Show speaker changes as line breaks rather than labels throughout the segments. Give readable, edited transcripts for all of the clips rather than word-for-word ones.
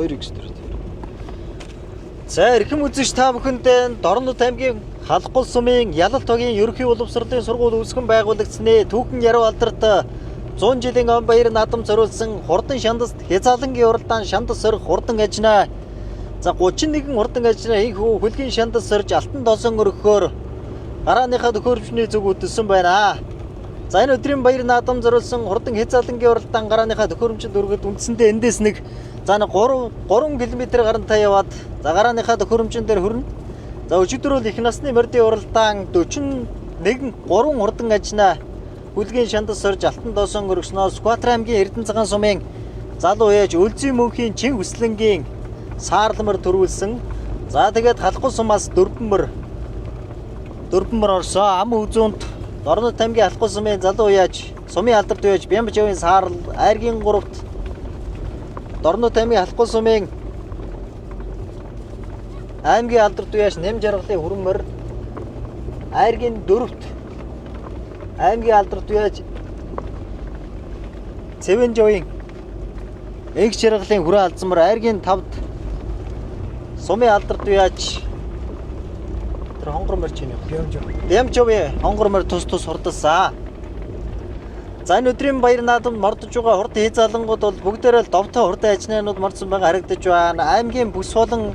2x төрөд. За эрхэм үзэгч та бүхэнд Дорнод аймгийн Халхгол сумын Ялалт тогийн ерөнхий боловсролын сургууль үүсгэн байгуулагдсны түүхэн яруу алдарт 100 жилийн он баяр наадам зориулсан хурдан шандаст хязаалангийн уралдаан шандас сорих хурдан ажнаа. За 31 хурдан ажнаа инхүү хөлгийн шандас сорж алтан доосон өргөхөөр гарааныхаа төхөөрөмжний зүг үтэлсэн байна. За энэ өдрийн баяр наадам зориулсан хурдан хязаалангийн уралдаан гарааныхаа төхөөрөмжөнд өргөд үндсэндээ эндээс нэг за 3 км гарантай яваад за гарааныхаа төхөөрөмжөн дээр хүрнэ. За өчигдөр их насны мордын уралдаан 41 3 хурдан ажнаа хүлгийн шандас сорж алтан доосон өргөснөөс Сүхбаатар аймгийн Эрдэнэ цагаан сумын залуу ээж Өлзий мөнхийн чин хүслэнгийн саарламар төрүүлсэн. За тэгээд Халхгол сумаас дөрвөн мөр орсон ам үзүүнд Дорнод аймгийн Халхгол сумын залуу ээж сумын алдарт ээж Бямбажавын саарл айргийн 3-т Дорнод аймгийн Халхгол сумын аймгийн алдарт ээж Нэм жаргалын хүрмөр айргийн 4-т аймгийн алдарт ээж Цэвэнжовын эгч жаргалын хүрээ алдсамар айргийн 5-т сумын алдарт ээж тэр хонгор морч юм. Бямжовын хонгор морь тус хурдсан. За энэ өдрийн баяр наадамд мордож байгаа хурдан хязаалангууд бол бүгдээрээ л довтой хурдан ажнаанууд мордсон байгаа харагдаж байна. Аймгийн бүс болон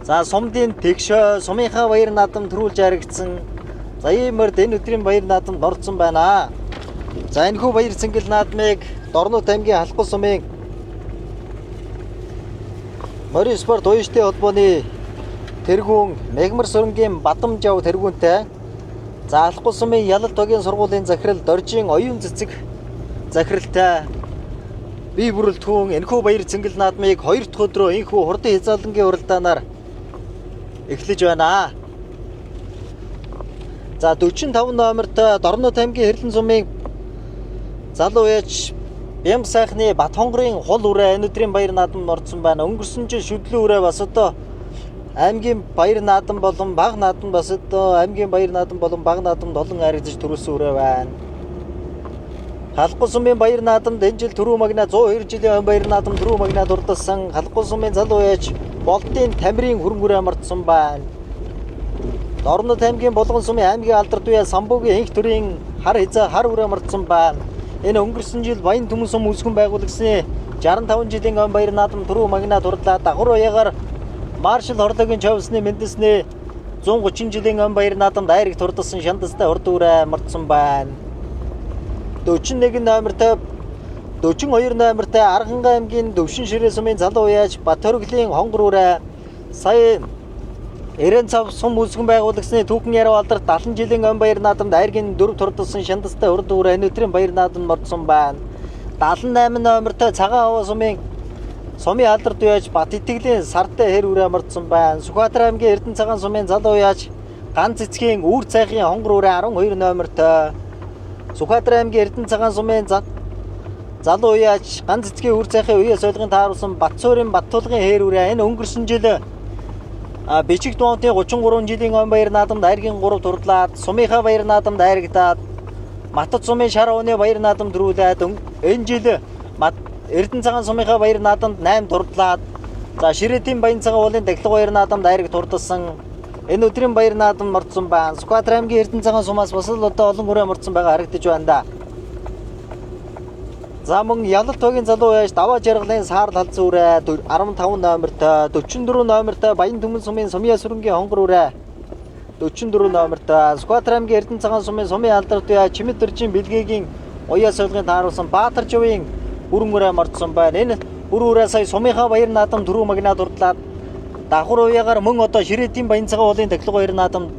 за сумдын тэгшөө сумынхаа баяр наадам төрүүлж харагдсан. За иймэр энэ өдрийн баяр наадамд орцсон байна. За энэхүү баяр цэнгэл наадмыг Дорнод аймгийн Халхгол сумын морин спорт уяжтай холбооны тэргүүн Мегмар сүрэнгийн Бадамжав тэргүүнтэй за Халхгол сумын Ялалт тогийн сургуулийн захирал Доржийн оюун цэцэг захиралтай бие бүрэлдэхүүн энэхүү баяр цэнгэл наадмыг 2 дахь өдрөө энэхүү хурдан хязаалангийн уралдаанаар эхлэж байна. За 45 номерт Дорнод аймгийн Хэрлэн сумын залуу ээж Бямб сайхны Бат хонгорын хул үрээ энэ өдрийн баяр наадамд орсон байна. Өнгөрсөн жил шүдлэн үрээ бас одоо аймгийн баяр наадам болон баг наадам бас одоо аймгийн баяр наадам болон баг наадамд олон харагдаж төрүүлсэн үрээ байна. Халхгол сумын баяр наадамд энэ жил төрүү магна 102 жилийн баяр наадам төрүү магна дурдсан Халхгол сумын залуу ээж Болдын Тамирын хөрөнгөрөө мартсан байна. Дорнод аймгийн Булган сумын аймгийн алдарт үе Самбуугийн инх төрийн хар үрээ мартсан байна. Энэ өнгөрсөн жил Баян Түмэн сум үүсгэн байгуулагдсны 65 жилийн он баяр наадам төрүү магна дурлаа дагвар уяагаар Маршал хорлогийн човсны мэндэлсний 130 жилийн он баяр наадамд айрыг турдсан шандастай хурд үрээ мартсан байна. 41 номертой 42 номертой Архангай аймгийн Дөвшин Ширээ сумын залуу ээж Бат хориглийн хонгор үрээ сая Эрен цав сум үүсгэн байгуулагдсны түүхэн яруу алдарт 70 жилийн он баяр наадамд айргийн 4 турдсан шандастай хурд үрээ энэ өдрийн баяр наадамд мордсон байна. 78 номертой Цагаан Овоо сумын алдарт ээж Бат итгэлийн сартай хэр үрээ мордсон байна. Сүхбаатар аймгийн Эрдэнэ цагаан сумын залуу ээж Ганц цэцгийн үүр цайхын хонгор үрээ 12 номертой. Сүхбаатар аймгийн Эрдэнэ цагаан сумын залуу ээж Ганц цэцгийн үүр цайхын үеэс ойлгон тааруулсан Батцуурын Баттуулгын хэр үрээ энэ өнгөрсөн жил Бичиг дуунтын 33 жилийн он баяр наадамд айргийн 3 турдлаад сумынхаа баяр наадамд айрагдаад Матад сумын шар ууны баяр наадамд төрүүлээд энэ жил Эрдэнэ цагаан сумынхаа баяр наадамд 8 турдлаад за Ширээдийн Баян цагаан уулын Дахилга баяр наадамд айраг турдсан энэ өдрийн баяр наадамд мордсон байна. Сүхбаатар аймгийн Эрдэнэ цагаан сумаас бас л одоо олон хүрээ мордсон байгаа харагдаж байна да. За мөн Ялалт тогийн залуу ээж Даваа жаргалын саарл халзан үрээ 15 номертой 44 номертой Баян Түмэн сумын Сумья сүрэнгийн хонгор үрээ 44 номертой Сүхбаатар аймгийн Эрдэнэ цагаан сумын сумын алдарт үе Чимэд дөржин бэлгээгийн уяас ойлгын тааруулсан Баатаржовын бүрэн үрээ мордсон байна. Энэ бүр үрээ сая сумынхаа баяр наадам төрүү магна дурдлаад дагвар уяагаар мөн одоо Ширээдийн Баян цагаан уулын Дахилга баяр наадам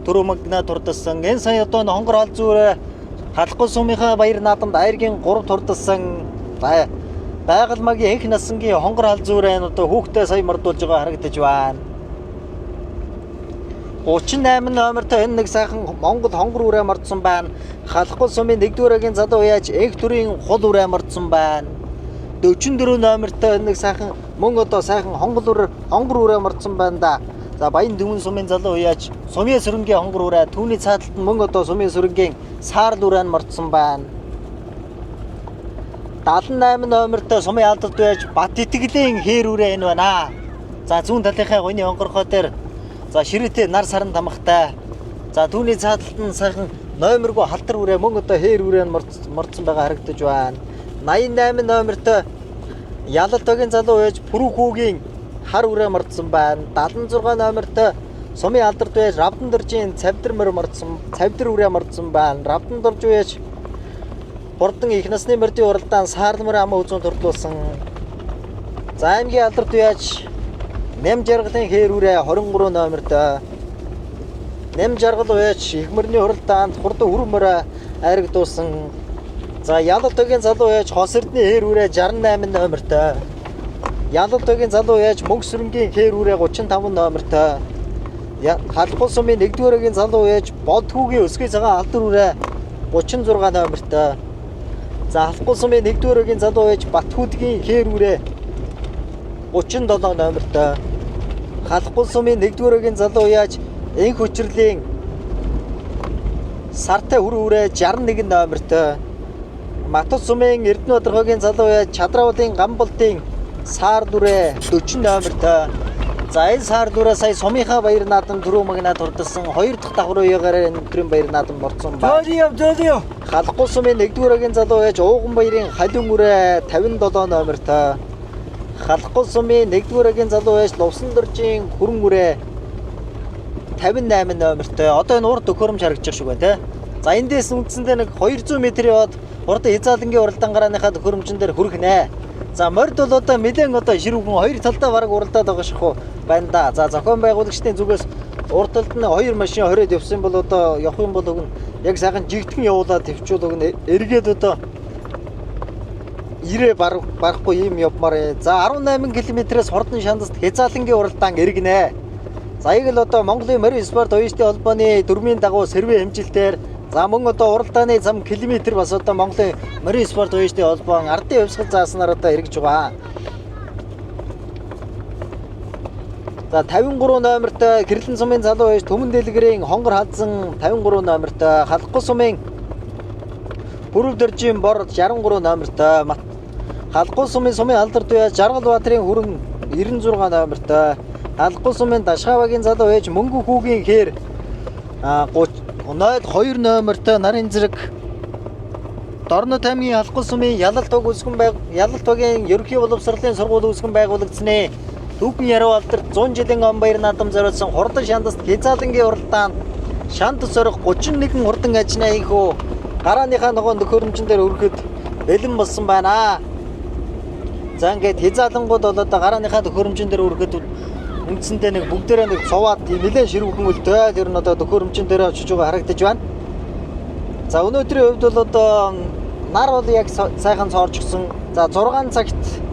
төрүү магна дурдсан. Энэ сая одоо хонгор халзан үрээ Халхгол сумынхаа баяр наадамд айргийн 3 турдсан байгаль магийн их насангийн хонгор халзан үрээ одоо хүүхдээ сая мордуулж байгаа харагдаж байна. 38 номертой энэ нэг сайхан Монгол хонгор үрээ мордсон байна. Халхгол сумын 1-р залуу яаж их төрийн хул үрээ мордсон байна. 44 номертой энэ нэг сайхан мөн одоо сайхан хонгор үрээ мордсон байна да. За Баян Түмэн сумын залуу яаж Сумья сүрэнгийн хонгор үрээ түүний цааталд мөн одоо Сумья сүрэнгийн саарл үрээ мордсон байна. 78 номертой сумын алдад байж Бат Итгэлийн хээр үрээ энэ байна. За зүүн талынхаа гойны онгорхоо дээр за ширээтэй нар саран тамхтай. За түүний цааталт нь сайхан номергүй халтар үрээ мөн одоо хээр үрээ мордсон байгаа харагдаж байна. 88 номертой Ялалтогийн залуу байж Пүрүүхүүгийн хар үрээ мордсон байна. 76 номертой сумын алдарт байж Равдан доржийн цавдар үрээ мордсон байна. Равдан дорж байж Бордон их насны мордын уралдаан саарламар ам үзүүн турдлуулсан. За аймгийн алдарт байж Нэм жаргалын хээр үрээ 23 номертой. Нэм жаргал байж их мөрний уралдаанд хурдан үрмөрө айрагдуулсан. За Ялалтогийн залуу байж Хос эрдний хээр үрээ 68 номертой. Ялалтогийн залуу яаж Мөнгөсрөнгийн хээр үрээ 35 номертой. Халбал сумын 1-р залуу яаж Бодхүүгийн өсгий цагаан алдар үрээ 36 номертой. За Халбал сумын 1-р залуу яаж Батхүүдгийн хээр үрээ 37 номертой. Халбал сумын 1-р залуу яаж Энх хүчрлийн Сартай үрээ 61 номертой. Матус сумын Эрдэнэбаатархойгийн залуу яаж Чадраулын Гамболтын саар дүрээ 40 номертой. За энэ саар дүрээ сая сумынхаа баяр наадам дөрөв магнаад хурдсан 2 дахь давхар уягаар энэ өдрийн баяр наадам борцсон ба. Зөөлөө. Халахгүй сумын 1-р залуу яаж Ууган баярын халин үрээ 57 номертой. Халахгүй сумын 1-р залуу яаж Лувсан доржийн хүрэн үрээ 58 номертой. Одоо энэ урд төхөөрөмж харагдаж шиг байна те. За эндээс үндсэндээ нэг 200 м яваад урд Хязаалангийн уралдаан гарааныхаа төхөөрөмжн дээр хүрэх нэ. За морд бол одоо нэлээд одоо ширүүхэн хоёр талдаа бараг уралдаад байгаа шиг байна да. За зохион байгуулагчдын зүгээс урд талд нь 2 машин хороод явсан бол одоо явах юм бол өгн яг сайхан жигтгэн явуулаад төвчүүл өгн эргээд одоо ирээ барахгүй юм явмаар. За 18 км-с хурдан шандаст Хязаалангийн уралдаан эргэнэ. За яг л одоо Монголын морин спорт оюутны холбооны дөрмийн дагуу сервэ хэмжилтээр за мөн одоо уралдааны зам километр бас одоо Монголын морин спорт оюутны холбоон ардын хувьсгал зааснаар одоо хэрэгж байгаа. За 53 номертой Гэрлэн сумын залуу байж Төмөн дэлгэрийн хонгор халдсан 53 номертой. Халахгүй сумын Бүрв доржийн бор 63 номертой. Халахгүй сумын алдарт байж Жаргалбаатарын хүрэн 96 номертой. Халахгүй сумын Дашгаавагийн залуу байж Мөнгө хүүгийн хээр 32 номертой нарын зэрэг. Дорнод аймгийн Халахгүй сумын Ялалтог үсгэн Ялалтогийн ерөнхий боловсролын сургууль үсгэн байгуулагчны Дүүхэн Яруу алдарт 100 жилийн он баяр наадам зориулсан хурдан шандаст Хязаалангийн уралдаанд шанд сорих 31 хурдан ажнаа ийхүү гарааныхаа ногоон төхөөрөмжн дээр өргөхөд бэлэн болсон байна. За ингээд Хязаалангууд бол одоо гарааныхаа төхөөрөмжн дээр өргөхөд үндсэндээ нэг бүгдээрээ нэг цуваад нэлээд ширүүхэн үлдээ. Тэр нь одоо төхөөрөмжн дээр очиж байгаа харагдаж байна. За өнөөдрийн хувьд бол одоо нар бол яг сайхан цоорчгсон. За 6 цагт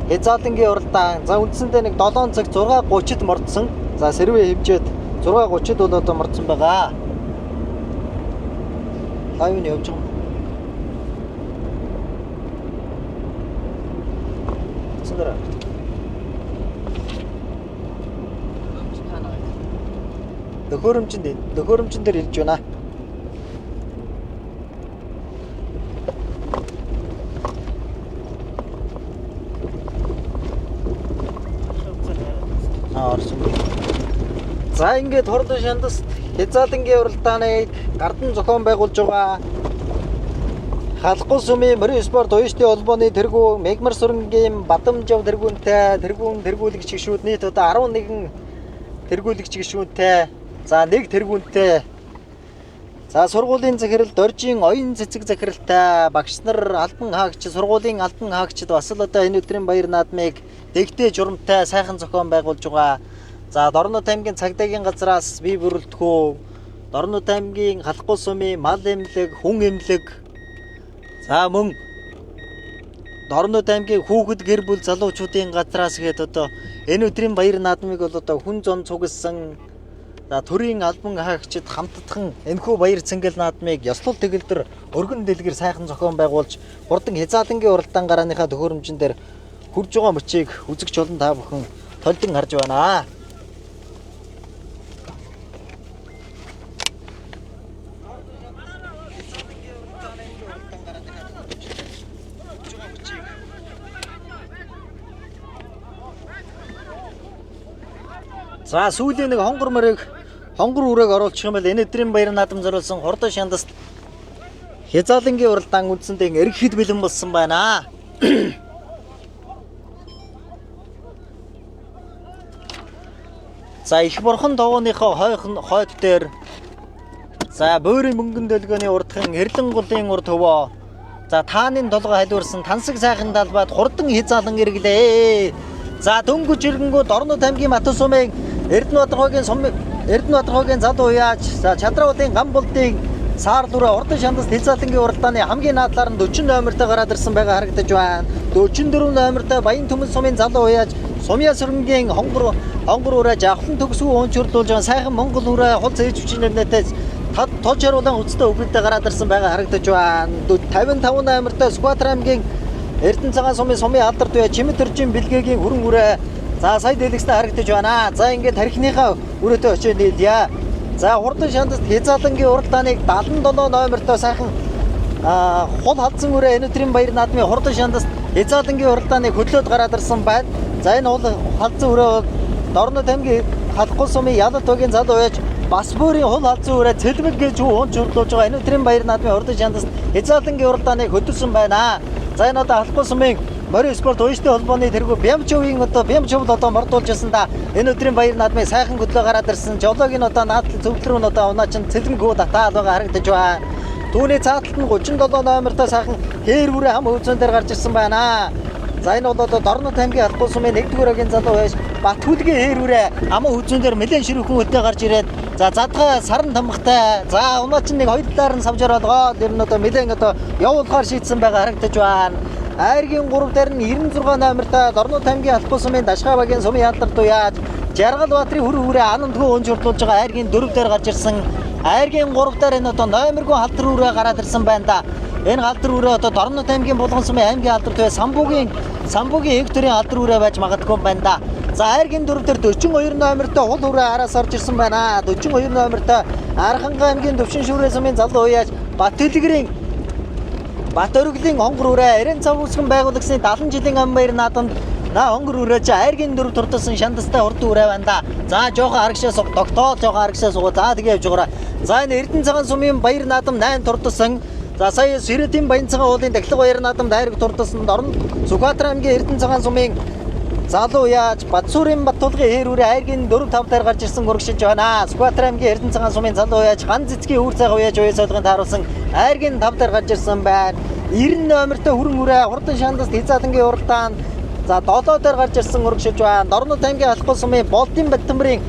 Хязаалангийн уралдаан. За үндсэндээ нэг 7 цаг 6:30-д мордсон. За сервэ хэмжээд 6:30-д бол одоо мордсон байгаа. Лайв нь явж байгаа. Цэвэр. Төхөөрөмжн дээр ирж байна. За ингээд хурдан шандаст Хязаалангийн уралдааныг гардан зохион байгуулж байгаа Халахгүй сумын морин спорт оюутны холбооны тэргүү Мегмар сүрэнгийн Бадамжав тэргүүнтэй тэргүүлэгч гишүүд нийт одоо 11 тэргүүлэгч гишүүнтэй. За нэг тэргүүнтэй. За сургуулийн захирал доржийн оюун цэцэг захиралтай багш нар албан хаагч сургуулийн албан хаагчид бас л одоо энэ өдрийн баяр наадмыг дэгдээ журамтай сайхан зохион байгуулж байгаа. За Дорнод аймгийн цагдаагийн газраас бие бүрэлдэхүүн Дорнод аймгийн Халахгүй сумын мал эмнэлэг, хүн эмнэлэг. За мөн Дорнод аймгийн хүүхэд гэр бүл залуучуудын газраас гээд одоо энэ өдрийн баяр наадмыг бол одоо хүн зам цугласан. За төрийн албан хаагчид хамтдхан энэхүү баяр цэнгэл наадмыг ёслол тэгэлдэр өргөн дэлгэр сайхан зохион байгуулж хурдан Хязаалангийн уралдаан гарааныхаа төхөөрөмжн дээр хурж байгаа мөчийг үзэгч олон та бүхэн толдон харж байна. За сүүлийн нэг хонгор үрэг оруулчих юм бол энэ өдрийн баяр наадам зориулсан хурдан шандаст хязаалангийн уралдаан үндсэндээ эргэхэд бэлэн болсон байна. За их бурхан догооныхоо хойд дээр за бөөрийн мөнгөн дэлгөөний урдхан хэрлэн гулын урд хөвөө за тааны толгой халиурсан тансаг сайхан талбайд хурдан хязаалан эргэлээ. За дөнгөж ирэнгүүд Орнод аймгийн Матусумын Эрдэнэбаатар залуу уяаж за Чадраудын Гамболдын Саарлуура хурдан шандаст хязаалангийн уралдааны хамгийн наадлаар нь 40 номертой гараад ирсэн байгаа харагдаж байна. 44 номертой Баян Түмэн сумын залуу уяаж Сумья сүрэнгийн хонгор ураа авхан төгсгөө уунчурлуулж байгаа сайхан Монгол ураа хол зээж хүчнэрнэтэй тож харуулан үстэй өвгөлтэй гараад ирсэн байгаа харагдаж байна. 55 номертой Скватар аймгийн Эрдэнэ цагаан сумын сумын алдарт бай Чимэт төржин бэлгээгийн хүрэн үрээ за сая дэлгэснэ харагдаж байна. За ингээд тархиныхаа өрөөтэй очиж нийлье. За хурдан шандаст хязаалангийн уралдааныг 77 номертой сайхан хол халдсан үрээ энэ өдрийн баяр наадмын хурдан шандаст хязаалангийн уралдааныг хөдлөөд гараад ирсэн байна. За энэ хол халдсан үрээ Орнод аймгийн Халхул сумын Ялалт багийн залуу байж бас бүрийн хол халдсан үрээ цэлбэг гэж уунчурлуулж байгаа энэ өдрийн баяр наадмын хурдан шандаст хязаалангийн уралдааныг хөдөлсөн байна. За энэ одоо Халхул сумын Морин спорт ууштай холбооны тэргүү Бямчовын Бямчовд одоо мордуулж ирсэн да. Энэ өдрийн баяр наадмыг сайхан хөдлөө гараад ирсэн. Жологийн одоо наадлын зөвлөрөө нь одоо унаачин цэлмгүү татаал байгаа харагдаж байна. Түүний цааталт нь 37 номертой сайхан хээр бүрээ хам хөвцөн дээр гарч ирсэн байна. За энэ бол одоо Орнод аймгийн Халхул сумын 1-р агийн залуу байж Бат хүлгийн хээр бүрээ амаа хөвцөн дээр нэлээд ширүүхэн өдөө гарч ирээд за задгай саран тамхтай за унаачин нэг хоёр талаар нь савж ороод ер нь одоо нэлээд одоо явуулахаар шийдсэн байгаа харагдаж байна. Айргийн 3 дээр нь 96 номертой Орнод аймгийн Халхул сумын Дашгаа багийн сумын ялдарт уяаж Жаргал Баатрын хүрээ анандгүй унжурлуулж байгаа айргийн 4 дээр гарч ирсэн. Айргийн 3 дээр энэ одоо номергүй халдар үрээ гараад ирсэн байна да. Энэ халдар үрээ одоо Орнод аймгийн Булган сумын аймгийн алдарт бай Самбугийн Хекторийн алдар үрээ байж магадгүй байна да. За айргийн 4 дээр 42 номертой хул үрээ араас орж ирсэн байна. 42 номертой Архангай аймгийн Төвшин шүүрээ сумын залуу уяаж Бат өргөлийн хонгор үрээ Эрен цав үсгэн байгуулагчны 70 жилийн ам баяр наадамд хонгор үрээ чи айргийн 4 туртасан шандастай хурдан үрээ байна да. За жоохон арагшаа суг доктор жоохон арагшаа суг за тэгээ явж байгаараа. За энэ Эрдэнэ цагаан сумын баяр наадам 8 туртасан. За сая Сэрэдийн Баян цагаан уулын дахилга баяр наадамд айраг туртасан Орон Сүхбаатар аймгийн Эрдэнэ цагаан сумын залуу яаж Батсуурын Баттулгын хээр үрээ айргийн 4-5 дээр гарч ирсэн урагшилж байна. Сүхбаатар аймгийн Эрдэнэ цагаан сумын залуу яаж Хан цэцгийн үүр цайгаа уяаж уясалгын тааруулсан айргийн 5 дээр гарч ирсэн байна. 90 номертой хүрэн үрээ хурдан шандаст хязаалангийн уралдаан за 7 дээр гарч ирсэн урагшилж байна. Орнод аймгийн Халхул сумын Болдын Баттамрын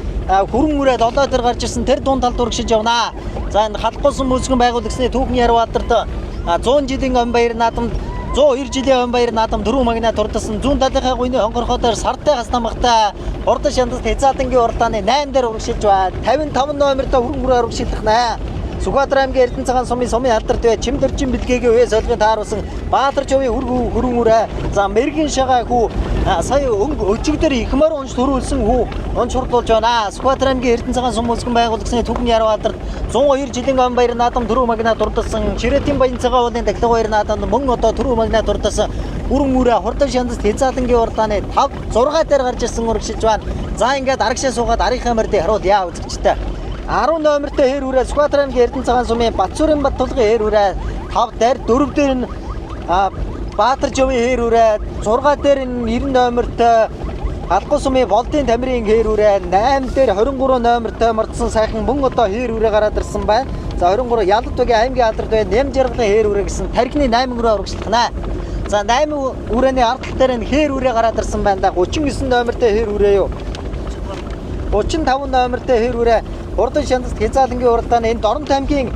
хүрэн үрээ 7 дээр гарч ирсэн тэр дунд талд урагшилж явна. За энэ Халхул сум үүсгэн байгуулагчны Түүхэн Ярваатарт 100 жилийн ам баяр наадамд 102 жилийн ам баяр наадам дөрөв магнаа турдсан зүүн талынхаа гүйний хонгорхоодоор сартай хастамхтай хурдан шандаст хязаалангийн уралдааны 8 дээр урагшилж байна. 55 номертой хүрэн үрээ урагшилдах нэ. Сүхбаатар аймгийн Эрдэнэ цагаан сумын алдарт бай Чимдэржин бэлгээгийн үе солигын тааруулсан Баатарчовын хүрэн үрээ за Мэргэн шагаа хүү сая өчигдөр ихмаар унж төрүүлсэн хүү унж хурлуулж байна. Сүхбаатар аймгийн Эрдэнэ цагаан сум үүсгэн байгуулагчны Түүхэн Ярваатарт 102 жилийн ам баяр наадам дөрөв магнаа турдсан Ширэдийн Баян цагаан уулын дахилга баяр наадамд мөн одоо дөрөв магнаа турдсан хүрэн үрээ хурдан шандаст хязаалангийн уралдааны 5-6 дээр гарч ирсэн урагшилж байна. За ингээд арагшаа суугаад арийнхаа мордыг харуулъя үзэгчтэй. 10 номертой хээр үрээ Сүхбаатар аймгийн Эрдэнэ цагаан сумын Батсуурын Баттулгын хээр үрээ 5 дээр 4 дээр нь Баатарчовын хээр үрээ 6 дээр нь 90 номертой Халхул сумын Болдын Тамирын хээр үрээ 8 дээр 23 номертой мордсон сайхан мөн одоо хээр үрээ гараад ирсэн байна. За 23 Ялалт багийн аймгийн алдарт бай Нэм Жаргалын хээр үрээ гэсэн тархины 8 үрээ урагшлах нэ. За 8 үрээний ард талаар нь хээр үрээ гараад ирсэн байна да. 39 номертой хээр үрээ юу. 35 номертой хээр үрээ хурдан шандаст хязаалангийн уралдааны энэ Орнод аймгийн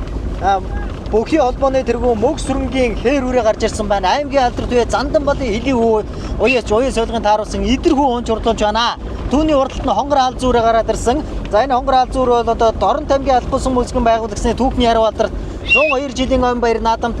Бүхий холбооны тэргүү Мөг сүрэнгийн хээр үрээ гарч ирсэн байна. Аймгийн алдарт бай Зандан балын хилийн хүү уяач солигын тааруулсан идэр хүү унж урлуулж байна. Түүний уралт нь хонгор хаалз үрээ гараад ирсэн. За энэ хонгор хаалз үр бол одоо Орнод аймгийн Халхул сум үүсгэн байгуулагчны Түүхэн Ярваатарт 102 жилийн ам баяр наадамд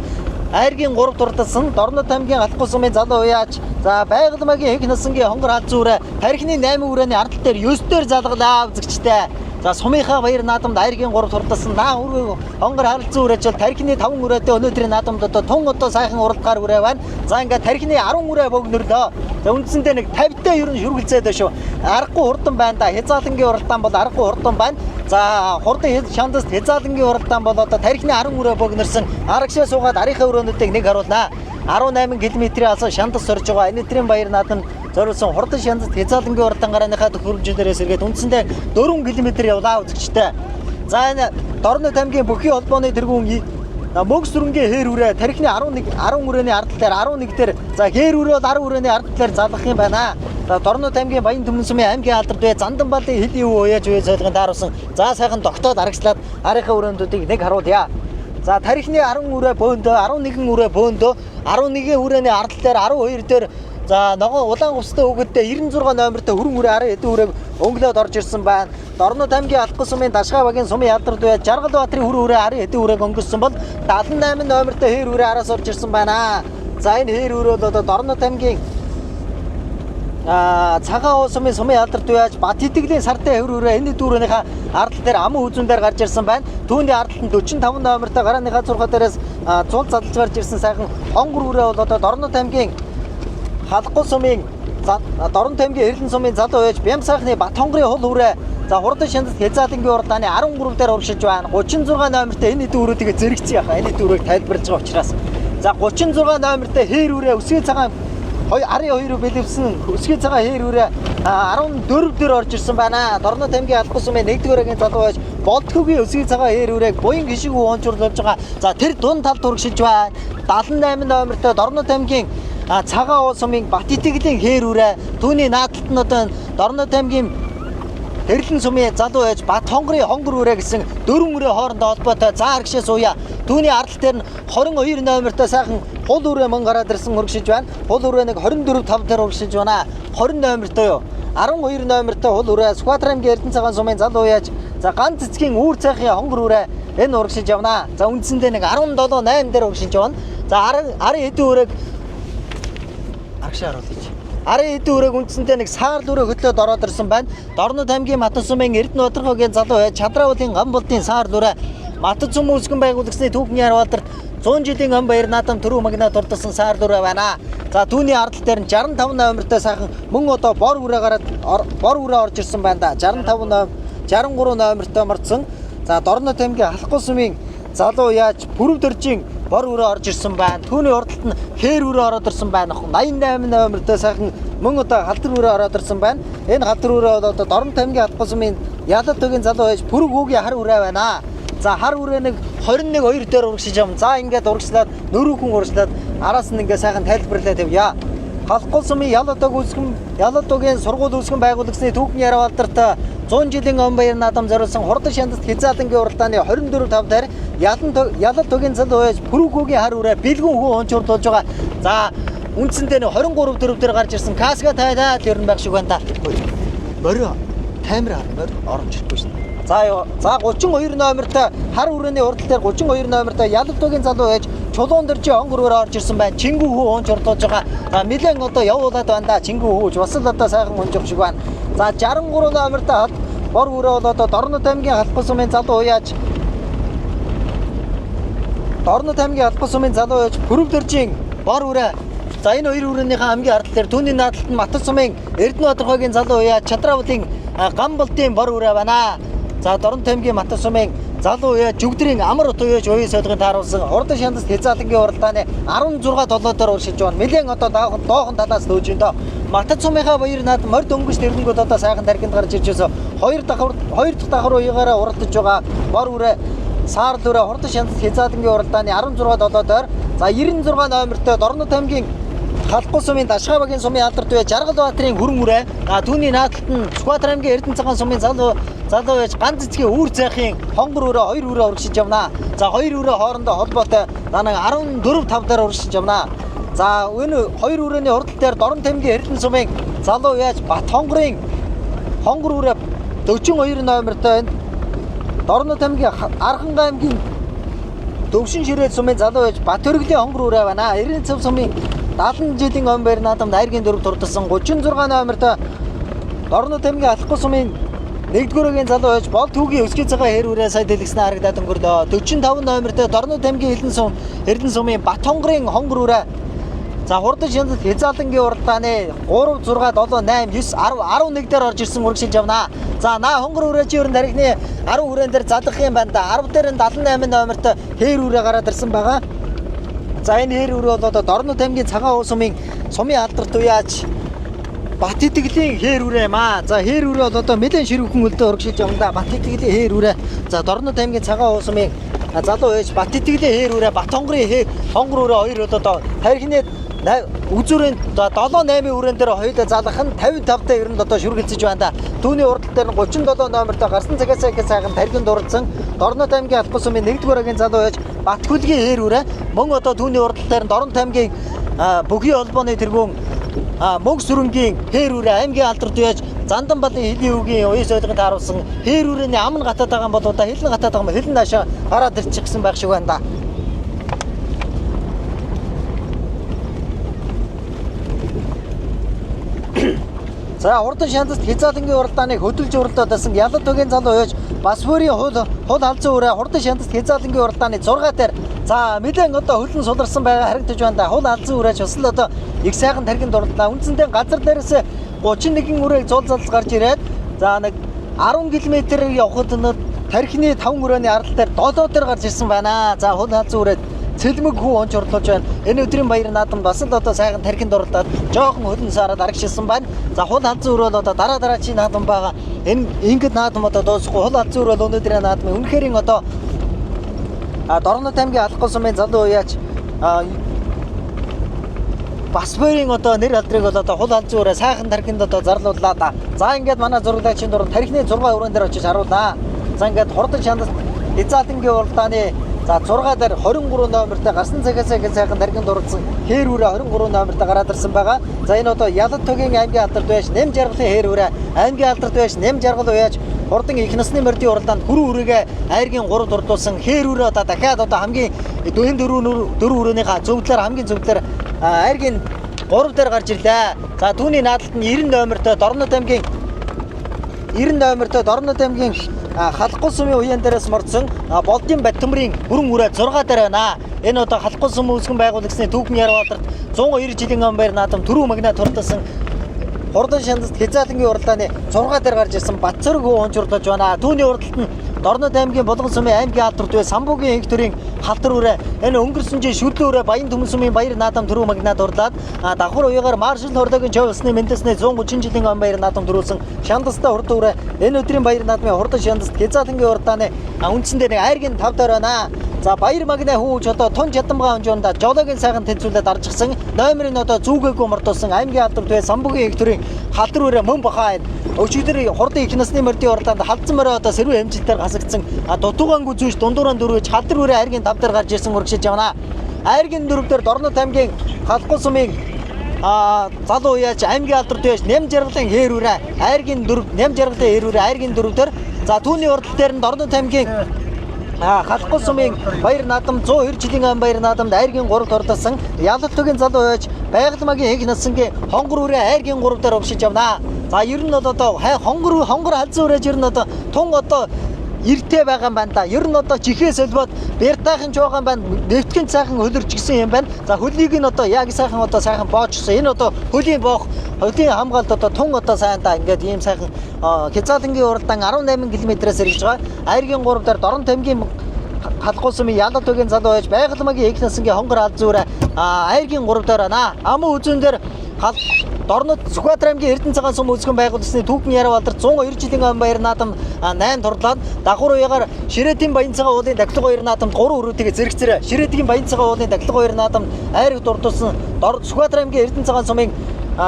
айргийн 3 турдсан Орнод аймгийн Халхул сумын залуу уяаж за Байгальмагийн Хэг насангийн хонгор хаалз үрээ тархины 8 үрээний ард дээр 9 дээр залгалаа үзэгчтэй. За сумынхаа баяр наадамд айргийн 3 турдсан наа үрээ хонгор харилцан үрээч бол тархины 5 үрээтэй өнөөдрийн наадамд одоо тун одоо сайхан уралдгаар үрээ байна. За ингээд тархины 10 үрээ богнөрлөө. За үндсэндээ нэг 50-тай ер нь шүргэлцээд байна шүү. Аргагүй хурдан байна да. Хязаалангийн уралдаан бол аргагүй хурдан байна. За хурдан шандаст хязаалангийн уралдаан бол одоо тархины 10 үрээ богнорсон. Арагшаа суугаад арийнхаа өрөөнүүдийг нэг харуулнаа. 18 км-ийн алсан шандас сорж байгаа. Өнөөдрийн баяр наадамд зориулсан хурдан шандас хязаалангийн уралдаангаарынхаа төхөөрөмжлөрөөс эргээд үндсэндээ 4 км явлаа үзэгчтэй. За энэ Дорно таймгийн бүхий холбооны тэргүүн мөг сүрэнгийн хээр үрээ тархины 10 үрээний ардтал дээр 11 дээр за хээр үрээ бол 10 үрээний ардтал дээр залгах юм байна. За Дорно таймгийн Баян Түмэн сумын аймгийн алдарт бай Занданбалын хэлийн үе уяаж үе цайлганд тааруулсан. За сайхан тогтоод арагчлаад арийнхаа өрөөндүүдийг нэг харуулъя. За тархины 10 үрээ бөөндөө 11 үрээ бөөндөө 11 үрээний ардтал дээр 12 дээр за ногоон улаан устай өгөлдөө 96 номертой хөрөн үрээ 10 хэдэн үрээг өнгөлөөд орж ирсэн байна. Дорно таймгийн Алхах сумын Дашгаа багийн сумын ядард бай Жаргал Баатрын хөрөн үрээ 10 хэдэн үрээг өнгөрсөн бол 78 номертой хээр үрээ араас орж ирсэн байна. За энэ хээр үрээ бол одоо Дорно таймгийн цагаан сумын сумын ядард байж Бат Итгэлийн сартай хөр үрээ энэ дүүрийнхаа ардтал дээр аман үзүүн дээр гарч ирсэн байна. Түүний ардтал нь 45 номертой гарааныхаа 6 дээрээс цул задлж гарч ирсэн сайхан хонгор үрээ бол одоо Дорно таймгийн Халахгүй сумын Дорно таймгийн Хэрлэн сумын залуу байж Бям сайхны Бат хонгорын хул үрээ за хурдан шандас хязаалангийн уралдааны 13 дээр урагшиж байна. 36 номертой энэ дүүрүүдийг зэрэгцээ яхаа. Энэ дүүрийг тайлбарлаж байгаа учраас за 36 номертой хээр үрээ өсгий цагаан 12 бэлэвсэн өсгий цагаан хээр үрээ 14 дээр орж ирсэн байна. Дорно таймгийн Алхах сумын 1-р залуу байж Болтхогийн өсгий цагаан хээр үрээг буян гişиг уунчруулж байгаа. За тэр дунд талд урагшиж байна. 78 номертой Дорно таймгийн цагаан сумын Бат Итгэлийн хээр үрээ түүний наадталт нь одоо Дорно таймгийн Хэрлэн сумын залуу байж Бат хонгорын хонгор үрээ гэсэн 4 үрээ хоорондоо холбоотой за аргашаа сууя. Түүний ардтал дээр нь 22 номертой сайхан хул үрээ мөн гараад ирсэн урагшиж байна. Хул үрээ нэг 24-5 дээр урагшиж байна. 20 номертой юу. 12 номертой хул үрээ Скватрамгийн Эрдэнэ цагаан сумын залуу яаж за ганц цэцгийн үүр цайхын хонгор үрээ энэ урагшиж явна. За үндсэндээ нэг 17-8 дээр урагшиж явна. За 10 хэдэн үрээг аргашаа харуулъя. 10 хэдэн үрээг үндсэндээ нэг саарл үрээ хөдлөөд ороод ирсэн байна. Дорно таймгийн Матас сумын Эрдэнэ Бодрогогийн залуу байж Чадраавлын Гамболтын саарл үрээ Матас сум үүсгэн байгуулагчны түүхний Ярвалдарт 100 жилийн ам баяр наадам төрөө магнаа дурдсан саарл үрээ байна. За түүний ардтал дээр нь 65 номертой сайхан мөн одоо бор үрээ гараад бор үрээ орж ирсэн байна да. 63 номертой морцсон. За Дорно таймгийн Халахгүй сумын залуу яаж бүрв дөржийн бор үрээ орж ирсэн байна. Түүний урдталт нь хээр үрээ ороод ирсэн байна. 88 номертой сайхан мөн одоо халдвар үрээ ороод ирсэн байна. Энэ халдвар үрээ бол одоо Дорно таймгийн Халахгүй сумын Ялалт төгийн залуу байж бүрв хүүгийн хар үрээ байна. За хар үрээ нэг 21-2 дээр урагшиж явна. За ингээд урагшлаад нөрөөхөн урагшлаад араас нь ингээд сайхан тайлбарлаад явъя. Халахгүй сумын Ялалт төгийн сургууль үүсгэн байгуулагчны түүхний Ярвалдарт 100 жилийн ам баяр наадам зориулсан хурдан шандаст хязаалангийн уралдааны 24-5 дээр Ялалт төгийн залуу байж бүрүүгийн хар үрээ бэлгүүн хүү унчруулж байгаа. За үндсэндээ 23-4 дээр гарч ирсэн каска тайлаад ер нь байх шиг байна да. Морио камера оромж ирэхгүй шин. За 32 номертой хар үрээний урдтал дээр 32 номертой Ялалт төгийн залуу байж чулуун дэржийн хонгор үрээ орж ирсэн байна. Чингүү хүү унчруулж байгаа. За нэлээд одоо явуулаад байна да. Чингүү хүүж бас л одоо сайхан унжих шиг байна. За 63 номертой бор үрээ бол одоо Дорно таймгийн Халахгүй сумын залуу яаж бүрв дэржийн бор үрээ. За энэ хоёр үрээнийхээ хамгийн ардтал дээр түүний наадталт нь Матас сумын Эрдэнэ Бодрогогийн залуу яаж Чадраавлын Гамболтын бор үрээ байна. За Дорно таймгийн Матас сумын залуу яаж Жүгдрийн амар утуу яаж уян сойдгын тааруулсан хурдан шандаст хязаалангийн уралдааны 16-7-оор уршиж байна. Нэлээд одоо доохон талаас нөөж энэ доо. Матас сумынхаа баяр наадам морд өнгөс тэрнгүүд одоо сайхан тархинд гарч ирж байсан. Хоёр дахь давхар уягаараа уралдаж байгаа бор үрээ саарл үрээ хурдан шандаст хязаалангийн уралдааны 16-7-оор за 96 номертой Дорно таймгийн Халахгүй сумын Дашгаа багийн сумын алдарт бай Жаргал Баатрын хөрөн үрээ. Түүний наадталт нь Скватрамгийн Эрдэнэ цагаан сумын залуу байж ганц цэцгийн үүр цайхын хонгор үрээ 2 үрээ урагшиж явна. За 2 үрээ хоорондоо холбоотой данаг 14-5 дээр урагшиж явна. За энэ 2 үрээний урдтал дээр Дорно таймгийн Хэрлэн сумын залуу яаж Бат хонгорын хонгор үрээ 42 номертой Дорно таймгийн Архан аймгийн Дөвшин Ширээ сумын залуу байж Бат Өргөлийн хонгор үрээ байна. Эрдэнэ цэв сумын 70 жилийн ам баяр наадамд айргийн 4 турдсан 36 номертой Дорно таймгийн Алхахгүй сумын 1-р залуу байж бол түүгийн өсгий цагаан хэр үрээ сая дэлгэснэ харагдаад өнгөрлөө. 45 номертой Дорнод аймгийн Эрдэнэ сумын Батхонгорын хонгор үрээ. За хурдан шаналд Хязаалангийн уралдааны 3 6 7 8 9 10 11 дээр орж ирсэн үргэлжлэж явна. За наа хонгор үрээ чи ер нь тарихны 10 хүрээн дээр залгах юм байна да. 10 дээр нь 78 номертой хэр үрээ гараад ирсэн байгаа. За энэ хэр үрээ бол одоо Дорнод аймгийн цагаан уус сумын алдарт уяач Бат итгэлийн хэр үрээ маа. За хэр үрээ бол одоо нэлээд ширүүхэн үлдээ урагшилж явна да. Бат итгэлийн хэр үрээ. За Дорнод аймгийн цагаан уус сумын залуу байж Бат итгэлийн хэр үрээ, Батхонгорын хонгор үрээ хоёр одоо тарихны үзүүрийн 7-8 үрэн дээр хоёулаа залгах нь 55 дээр ер нь одоо шүргэлцэж байна да. Түүний урдтал дээр нь 37 номертой гарсан цагаас сайхан тархинд дурлсан Дорнод аймгийн албан сумын 1-р залуу байж Батхүлгийн хэр үрээ. Мөн одоо түүний урдтал дээр нь Дорнод аймгийн бүхий холбооны тэргүүн мөнх сүрэнгийн хэр үрээ аймгийн алдарт байж Занданбалын хэлийн үгийн уяс ойлгонд харуулсан хэр үрээний ам нь гатаад байгаа бол удаа хэлэн гатаад байгаа юм хэлэн наашаа гараад ирчихсэн байх шиг байна да. За хурдан шаналд Хязаалангийн уралдааныг хөдөлж уралдаад байсан Ялад төгийн залуу байж бас бүрийн хул халзан үрээ хурдан шаналд Хязаалангийн уралдааны 6 дээр за мэдэн одоо хөлн суларсан байгаа харагдаж байна да. Хул халзан үрээч бас л одоо их сайхан тархинд дурлаа. Үндсэндээ газар дээрээс 31 үрээг зул залж гарч ирээд за нэг 10 км явхад нь тархины 5 өрөөний арал дээр долоо дээр гарч ирсэн байна. За хул халзан үрээд цэлмэг хүү онч орлуулж байна. Энэ өдрийн баяр наадам бас л одоо сайхан тархинд дурлаад жоохон хөлн сараад арагшилсан байна. За хул халзан үрэл одоо дараа чи наадам байгаа. Энэ ингээд наадам одоо дуусахгүй хул халзан үрэл өнөөдрийн наадмын үнэхэрийн одоо Дорнод аймгийн албан сумын залуу уяач бас бүрийн одоо нэр алдрыг бол одоо хул халзан үрээ сайхан тархинд одоо зарлууллаа да. За ингээд манай зураглагчийн дуран тархины 6 өрөөнд дээр очиж харуулнаа. За ингээд хурдан шаналд Хязаалангийн уралдааны за 6 дээр 23 номертой гарсан цагаас сайхан тархинд дурлсан хэр үрээ 23 номертой гараад ирсэн байгаа. За энэ одоо Ялад төгийн аймгийн алдарт байж нэм жаргалын хэр үрээ аймгийн алдарт байж нэм жаргал уяаж хурдан их насны мордын уралдаанд хүрэн үрээгээ айргийн 3 дурдуулсан хэр үрээ одоо дахиад одоо хамгийн дөрөв өрөөнийхөө зөвдлөөр хамгийн зөвдлөөр айргийн 3 дээр гарч ирлээ. За түүний наадалд нь 90 номертой Дорнод аймгийн халахгүй сумын уян дээрээс мордсон Болдын Баттөмрийн хүрэн үрээ 6 дээр байна. Энэ одоо халахгүй сум үүсгэн байгуулагчны Түүхэн Ярваалдарт 102 жилийн өмнө наадам түрүү магнат хурдсан хурдан шаналд Хязаалангийн уралдааны 6 дээр гарч ирсэн Батцэрэг хүү онч урлаж байна. Түүний уралдалт нь Дорнод аймгийн Булган сумын аймгийн алдарт бай Самбуугийн инх төрийн халтар үрээ энэ өнгөрсөн жил шүрлэн үрээ Баян Түмэн сумын баяр наадам түрүү магнат урлаад давхар уягаар маршал хордогийн Човсны Мендэсний 130 жилийн өмнө баяр наадам төрүүлсэн Шандастай хурдан үрээ энэ өдрийн баяр наадмын хурдан шаналд Хязаалангийн уралдааны үндсэндээ нэг айргийн 5 дээр байна. За баяр магнаа хүүж одоо тун чадамгаа хонжоонда жологийн сайхан тэнцвүүлээд арчсан номерыг одоо зүгээгүй мартуулсан аймгийн алдарт бай Самбуугийн инх төрийн халтар үрээ мөн бахаа өчигдөр хурдан их насны мордын уралдаанд халдсан мороо одоо сэрүүн хэмжилтээр гасагдсан дутуугаангүй зүүж дундуураа дөрвөж халдар үрээ айргийн 5 дээр гарч ирсэн урагшилж явна. Айргийн 4 дээр Дорнод аймгийн халахгүй сумын залуу уяач аймгийн алдарт байж нэм жаргалын хэр үрээ айргийн 4 нэм жаргалын хэр үрээ айргийн 4 дээр за түүний урдтал дээр нь Дорнод аймгийн халахгүй сумын баяр наадам 102 жилийн өмнө баяр наадамд айргийн 3 дурдсан Ялад төгийн залуу байж Байгаламагийн их насангийн хонгор үрээ айргийн 3 дээр урагшилж явна. За ер нь бол одоо хонгор халзан үрээж ер нь одоо тун одоо эртээ байгаа юм байна да. Ер нь одоо чихээ солбоод бертайхан ч байгаа юм байна. Нэвтгэн сайхан хөлөрч гисэн юм байна. За хөлийг нь одоо яг сайхан боочсон. Энэ одоо хөлийн хамгаалалт одоо тун одоо сайн да. Ингээд ийм сайхан Хязаалангийн уралдаан 18 км-ээс эргэж байгаа. Айргийн 3 дээр Дорнод аймгийн халахгүй сумын Ялад төгийн залуу байж Байгаламагийн их насангийн хонгор халзан үрээ айргийн 3 дээр байна. Амын үзүүн дээр Дорнод Сүхбаатар аймгийн Эрдэнэ цагаан сум үүсгэн байгуулагдсны Түүхэн Ярваалдарт 102 жилийн өмнө баяр наадам 8 турлаад давхар уягаар Ширээдийн Баян цагаан уулын дахилга баяр наадамд 3 өрөөтэйгээ зэрэгцээрээ Ширээдийн Баян цагаан уулын дахилга баяр наадамд айрыг дурдуулсан Сүхбаатар аймгийн Эрдэнэ цагаан сумын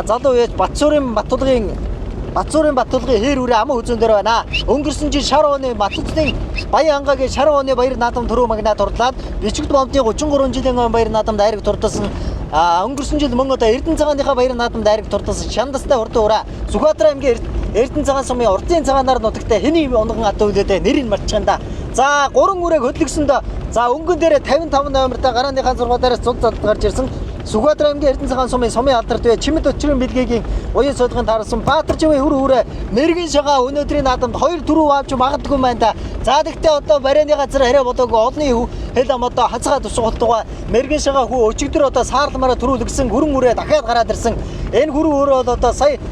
залуу байж Батцуурын Баттулгын хэр үрээ аман үзүүн дээр байна. Өнгөрсөн жил шар оны Батцны Баян ангагийн шар оны баяр наадам түрүү магнат турлаад Бичигд бомтны 33 жилийн өмнө баяр наадамд айрыг дурдуулсан өнгөрсөн жил мөн одоо Эрдэнэ цагааныхаа баяр наадамд айрыг дурдуулсан Шандастай хурдан үрээ Сүхбаатар аймгийн Эрдэнэ цагаан сумын урдын цагаанаар нутагтай хэний унган атуу үлээдэ нэрийг марчихсан да. За 3 үрээг хөдлөгсөнд за өнгөн дээр 55 номертой гарааныхаа 6 дээрээс цуд гарч ирсэн Сүхбаатар аймгийн Эрдэнэ цагаан сумын сумын алдарт бай Чимэд өчрийн бэлгээгийн уян судалгаанд харсан Баатарживын хүрээ мэрэгэн шагаа өнөөдрийн наадамд 2 төрөв авч магадгүй байна да. За тэгтээ одоо барайны газар арай болоогүй олонний хэл ам одоо хацгаа тусгалтугаа мэрэгэн шагаа хүү өчигдөр одоо саарламаараа төрүүлгсэн хүрэн үрээ дахиад гараад ирсэн. Энэ хүрэн өөрөө бол одоо сая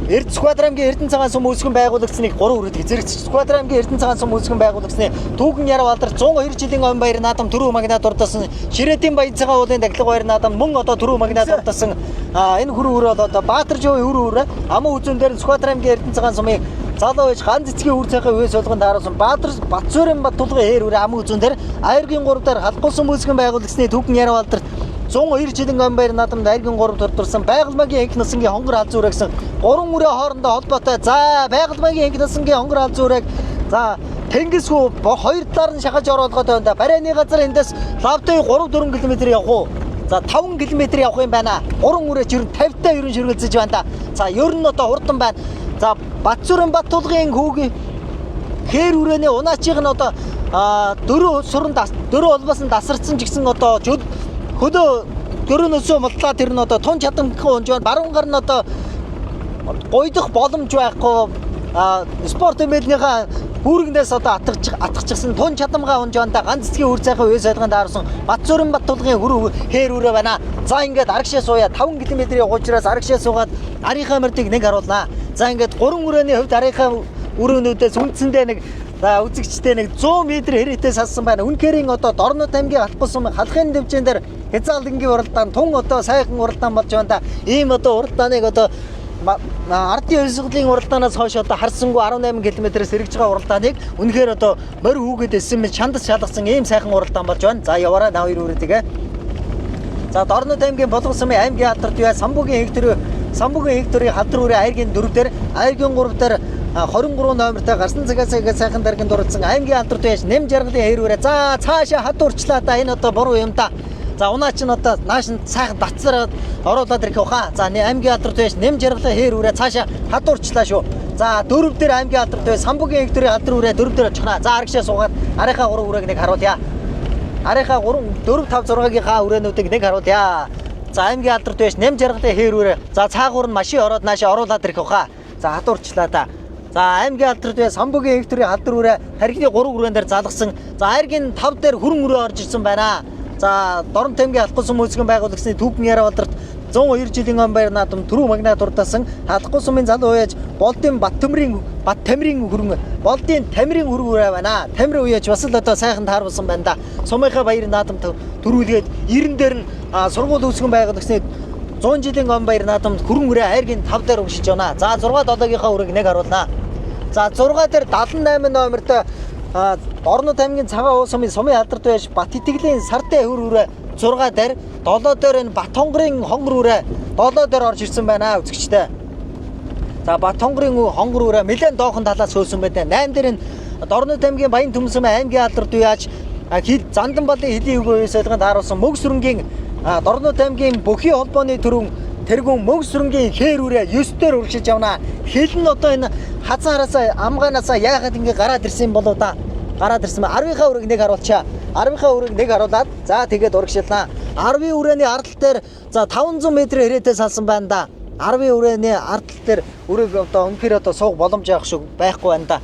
Сүхбаатар аймгийн Эрдэнэ цагаан сум үүсгэн байгуулагчныг 3 хүрээд зэрэгч Сүхбаатар аймгийн Эрдэнэ цагаан сум үүсгэн байгуулагчны Түүхэн Ярав алдар 102 жилийн омб баяр наадам төрөв магнат урдасан Ширээдийн баян цагаан уулын дахилга баяр наадам мөн одоо төрөв магнат урдасан энэ хүрэн үрээ бол одоо Баатарживын хүрэн үрээ аман үзүүн дээр Сүхбаатар аймгийн Эрдэнэ цагаан сумын залуу ээж хан цэцгийн үр цайхаа үе суулганд харуулсан Батцуурын бат тулгын хээр үрээ аман үзүүн дээр Айргийн 3 дээр халахгүй сум үүсгэн байгуулагчны Түүхэн Ярав алдар 102 жилийн омб баяр наадамд Айргийн 3 турдсан Байгальмаагийн энх насангийн хонгор алз үрэгсэн 3 үрээ хоорондоо холбоотой за Байгальмаагийн энх насангийн хонгор алз үрэг за Тэнгис хүү 2 талаар нь шахаж оруулгаад байна. Барайны газар эндээс лавтай 3-4 км явах уу? За 5 км явах юм байна. 3 үрээ жирэн 50-та ерөн ширгэлцэж байна да. За ер нь одоо хурдан байна. За Батцуурын бат тулгын хүүгийн хээр үрээний унаачийг нь одоо 4 улбаас нь дасарцсан ч гэсэн одоо хөлөө дөрөнөөсөө муллаа тэр нь одоо тун чадамгын унж байна. Баруун гар нь одоо гойдох боломж байхгүй. Спорт эмээлнийхээ бүргнээс одоо атгачихсан тун чадамгаа унж байна. Ганц цэцгийн үр цайхаа үе сайлганд харсан Батцуурын бат тулгын хээр үрээ байна. За ингээд арагшаа сууя 5 км явах учраас арагшаа суугаад арийнхаа мөрдийг нэг харуулнаа. За ингээд 3 үрээний хувьд арийнхаа өрөөнүүдээс үндсэндээ нэг за үзэгчтэй нэг 100 м хэрэтээ салсан байна. Үнэхээр одоо Дорнод аймгийн алхах сум халахын дэвжэн дээр хязгааллангийн уралдаан тун одоо сайхан уралдаан болж байна да. Ийм одоо уралдааныг одоо ардын өсгөлийн уралдаанаас хойш одоо харсангүй 18 км-ээс сэргэж байгаа уралдааныг үнэхээр одоо морь хүүгээд эсэм шандас шалгасан ийм сайхан уралдаан болж байна. За яваараа наа хоёр үрээ тэгээ. За Дорнод аймгийн Болгон сумын аймгийн алдарт бай Самбуугийн хектарын халдар үрээ Айргийн 4 дээр Айргийн 3 дээр 23 номертой гарсан цагаас сайхан дарганд дурдсан аймгийн алдарт байж нэм жаргалын хээр үрээ за цаашаа хад урчлаа да энэ одоо буруу юм да. За унаач нь одоо нааш нь сайхан дацраад оруулаад ирэх баха. За аймгийн алдарт байж нэм жаргалын хээр үрээ цаашаа хад урчлаа шүү. За 4 дээр аймгийн алдарт байж Самбуугийн хектарын халдар үрээ 4 дээр очихна. За арагшаа суугаад арийнхаа 3 үрээг нэг харуулъя. Арийнхаа 3 4 5 6-гийн үрээнүүдийг нэг харуулъя. За аймгийн алдарт байж нэм жаргалын хээр үрээ за цаагуур нь машин ороод наашаа оруулаад ирэх баха. За хад урчлаа да. За аймгийн алдарт бай Самбуугийн хектарын халдар үрээ харигны 3 үрээн дээр залгасан. За Айргийн 5 дээр хүрэн үрээ орж ирсэн байна. За Дорнод аймгийн алхах сум үүсгэн байгуулагчны Түүхэн Ярав алдарт 102 жилийн омб баяр наадам төрөв магнат урдасан халахгүй сумын залуу уяаж Болдын Тамирын хүрэн үрээ байна. Тамир уяаж бас л одоо сайхан таарсан байна да. Сумынхаа баярын наадам төрүүлгээд 90 дээр нь сургууль үүсгэн байгуулагчны 100 жилийн омб баяр наадамд хүрэн үрээ Айргийн 5 дээр өгшиж байна. За 6 7-гийнхаа үрээг нэг харуулнаа. За 6 дээр 78 номертой Дорнод аймгийн цагаан уул сумын сумын алдарт байж Бат итгэлийн сартай хөр үрээ 6 дээр 7 дээр энэ Бат хонгорын хонгор үрээ 7 дээр орж ирсэн байна үзэгчтэй. За Бат хонгорын хонгор үрээ нэлээд доохон талаас хөөсөн байна. 8 дээр энэ Дорнод аймгийн Баян Төмөн сумын аймгийн алдарт байж Зандан балын хэлийн үгүй сэлгэнд харуулсан мөг сүрэнгийн Дорнод аймгийн бүхий холбооны тэргүүн мөг сүрэнгийн хээр үрээ 9 дээр урагшиж явна. Хэл нь одоо энэ хазаараасаа амгаанасаа яагаад ингэ гараад ирсэн болоо да. Гараад ирсэн ба 10-ийнхаа үрээг нэг харуулчаа. 10-ийнхаа үрээг нэг харуулад за тэгээд урагшилнаа. 10-ийн үрээний ардтал дээр за 500 м хэрэтээ салсан байна да. 10-ийн үрээний ардтал дээр үрээг одоо үнэхээр одоо суух боломж авах шиг байхгүй байна да.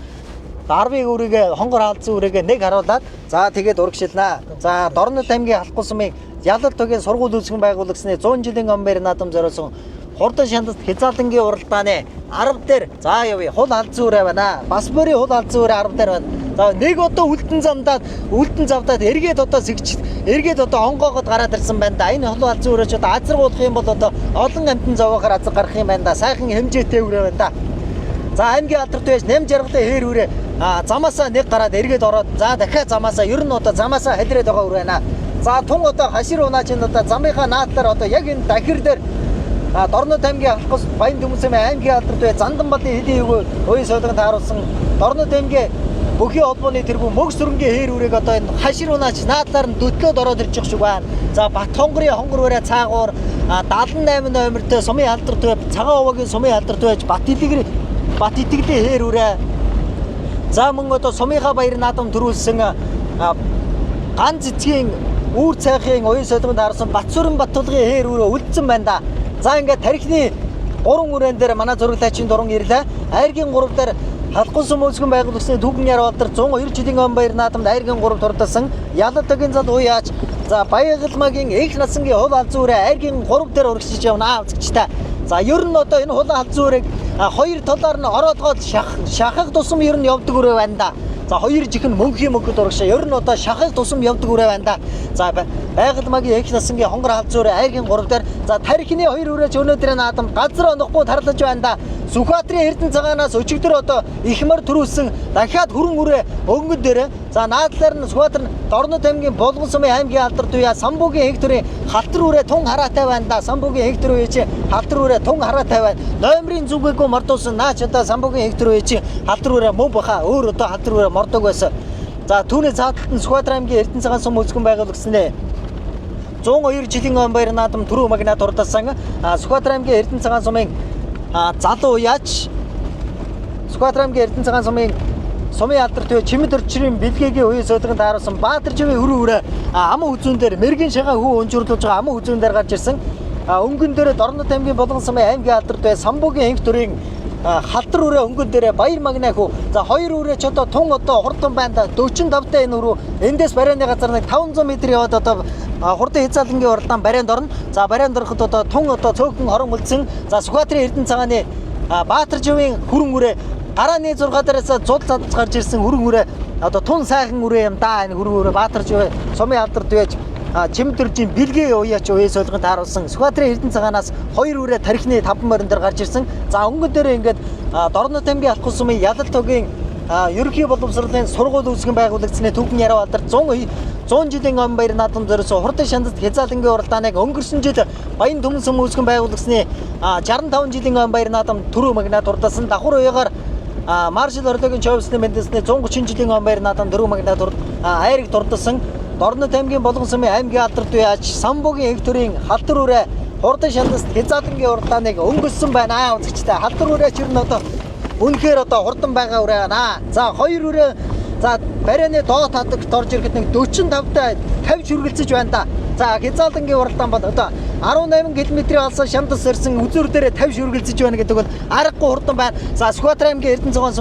10-ийн үрээгээ хонгор хаалцсан үрээгээ нэг харуулад за тэгээд урагшилнаа. За Дорнод аймгийн алхах сумын Ялалт тогийн сургууль үүсгэн байгуулагчны 100 жилийн омб баяр наадам зориулсан хурдан шандас хязгааллангийн уралдааны 10 дээр за явъя хул алзан үрээ байна. Бас бүрийн хул алзан үрээ 10 дээр байна. За нэг одоо үлдэн завдаад эргээд одоо онгоогод гараад ирсэн байна да. Энэ хул алзан үрээ ч одоо азаргуулах юм бол одоо олон амтан зовоохоор азар гарах юм байна да. Сайхан хэмжээтэй үрээ байна да. За аймгийн алдарт байж нэм жаргалын хээр үрээ замаасаа нэг гараад эргээд ороод за дахиад замаасаа ер нь одоо замаасаа халираад байгаа үрээ байна. За тун одоо хашир унаач нь одоо замынхаа наадлаар одоо яг энэ дахир дээр Дорнод аймгийн алхах Баян Төмөн сумын аймгийн алдарт бай Зандан балын хэлийн үе суулганд тааруулсан Дорнод аймгийн бүхий холбооны тэргүүн мөг сүрэнгийн хээр үрийг одоо энэ хашир унаач наадлаар нь дөдлөөд ороод ирж байгаа шиг байна. За Бат хонгорын хонгор үрээ цаагуур 78 номертой сумын алдарт бай цагаан овоогийн сумын алдарт байж Бат итгэлийн хээр үрээ. За мөн одоо сумынхаа баяр наадам төрүүлсэн ганц цэцгийн Үүр цайхын уян солигонд харсан Батцүрэн Баттулгын хээр үрээ үлдсэн байна да. За ингээд тархины 3 үрээн дээр манай зурагтаачийн дуран ирлээ. Айргийн 3 дээр Халхун сум үйлчгэн байгуулагчны Түгэн Ярбатар 102 жилийн өн баяр наадамд айргийн 3 турдсан Ялалтагийн зал уяач за Баягалмагийн их насангийн хул алзан үрээ айргийн 3 дээр урагшиж явна үзэгчтэй. За ер нь одоо энэ хул алзан үрийг хоёр талаар нь ороодгоод шахах тусам ер нь явдаг үрээ байна да. За хоёр жихэн мөнхийн мөнгөд урагшаа ер нь одоо шахах тусам явдаг үрээ байна да. За Баягалмагийн их насангийн хонгор алзан үрээ айргийн 3 дээр за тархины 2 үрээч өнөөдрийн наадамд газар онохгүй тарлаж байна да. Сүхбаатарын Эрдэнэ цагаанаас өчигдөр одоо ихмар төрүүлсэн дахиад хүрэн үрээ өнгөн дээр за наадлаар нь Сүхбаатар Дорнод аймгийн Булган сумын аймгийн алдар туяа Самбуугийн хектарын халтар үрээ тун хараатай байна да. Самбуугийн хектар үе чи халтар үрээ тун хараатай байна. Номерын зүгээс мордуулсан наач одоо Самбуугийн хектар үе чи халтар үрээ мөн баха өөр одоо халтар үрээ мордог байсан. За түүний цааталт нь Сүхбаатар аймгийн Эрдэнэ цагаан сум үйлчгэн байгуулагчны 102 жилийн өн баяр наадам түрүү магнат урдсан Сүхбаатар аймгийн Эрдэнэ цагаан сумын залуу уяач Сүхбаатар аймгийн Эрдэнэ цагаан сумын алдар төв Чимэд орчрын бэлгээгийн уян солигонд тааруулсан Баатар живийн хөрөө үрээ аман үзүүн дээр мэргийн шагаа хүү өнжирлүүлж байгаа аман үзүүн дээр гарч ирсэн. Өнгөн дээр Дорнод аймгийн Булган сумын аймгийн алдар төв Самбуугийн хэнх төрийн халтар үрээ өнгөн дээр баяр магнаа хүү. За хоёр үрээ ч одоо тун одоо хурдан байна да 45 та энэ үрүү эндээс барайны газар нэг 500 м яваад одоо хурдан хязгаалангийн уралдаан барайнд орно. За барайнд ороход одоо тун одоо цөөхөн хорон үлдсэн. За Сүхбаатарын Эрдэнэ цагааны Баатар живийн хүрэн үрээ гарааны 6 дээрээс зул цадц гарч ирсэн хүрэн үрээ одоо тун сайхан үрээ юм да. Энэ хүрэн үрээ Баатар живийн сумын алдар дэж Чимэд орчрын бэлгээ уяач уян солигонд тааруулсан Сүхбаатарын Эрдэнэ цагаанаас 2 үрээ тархины 5 морин дээр гарч ирсэн. За өнгөн дээр ингээд Дорнод аймгийн Халхун сумын Ялалтагийн ерөнхий боловсролын сургууль үүсгэн байгуулагчны Түгэн Ярбатар 100 жилийн өн баяр наадам зориулсан хурдан шандалт хязгаалангийн уралдааныг өнгөрсөн жил Баян Түмэн сум үүсгэн байгуулагчны 65 жилийн өн баяр наадам түрүү магнат урдсан давхар уягаар маршал орлогийн чойвсны мэндэлсний 130 жилийн өн баяр наадам түрүү магнат айрыг дурдсан Дорнод аймгийн Булган сумын аймгийн алдар туяач Самбуугийн хектарын халтар үрээ хурдан шандалт хязгаалангийн уралдааныг өнгөрсөн байна үзэгчтэй. Халтар үрээ ч ер нь одоо үнэхээр одоо хурдан байгаа үрээ байна. За хоёр үрээ за барайны доод хадагт орж ирэхэд нэг 45 та 50 шүргэлцэж байна да. За хязгаалангийн уралдаан бол одоо 18 км алсан шандас ирсэн үзүүр дээрээ 50 шүргэлцэж байна гэдэг бол аргагүй хурдан байна. За Сүхбаатар аймгийн Эрдэнэ цагаан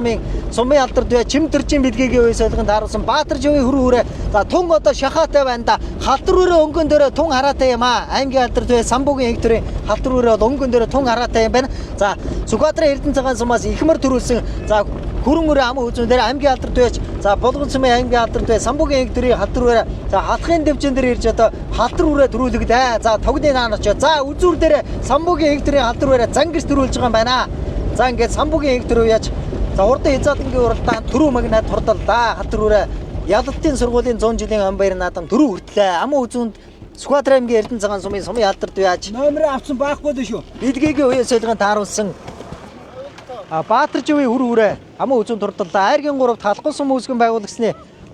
сумын алдар дэ Чимэд орчрын бэлгээгийн уян солигонд тааруулсан Баатар живийн хөрөө үрээ за тун одоо шахаатай байна да. Халтар үрээ өнгөн дээр тун хараатай юм аа. Аймгийн алдар дэ Самбуугийн хектарын халтар үрээ бол өнгөн дээр тун хараатай юм байна. За Сүхбаатарын Эрдэнэ цагаан сумаас ихмар төрүүлсэн за хүрэн үрээ аман үзүүн дээр аймгийн алдар дэ за Булган сумын аймгийн алдар дэ Самбуугийн хектарын халтар үрээ за халахын дэвжин дээр ирж одоо халтар үрээ төрүүлэгдээ. За тогны наан очоо. За үзүүр дээр Самбуугийн хектарын халтар үрээ зангиж төрүүлж байгаа юм байна. За ингээд Самбуугийн хектар уяач за хурдан хязгаалангийн уралдаан түрүү магнат хурдалдаа халтар үрээ Ялалтын сургуулийн 100 жилийн өн баяр наадам түрүү хүртлээ. Аман үзүүнд Сүхбаатар аймгийн Эрдэнэ цагаан сумын алдар туяач
номер авсан байхгүй дээ шүү.
Бэлгээгийн уян солигонд тааруулсан Баатар живийн хөрөө үрээ аман үзүүнд хурдалдаа айргийн 3-т Халхун сум үүсгэн байгуулагчны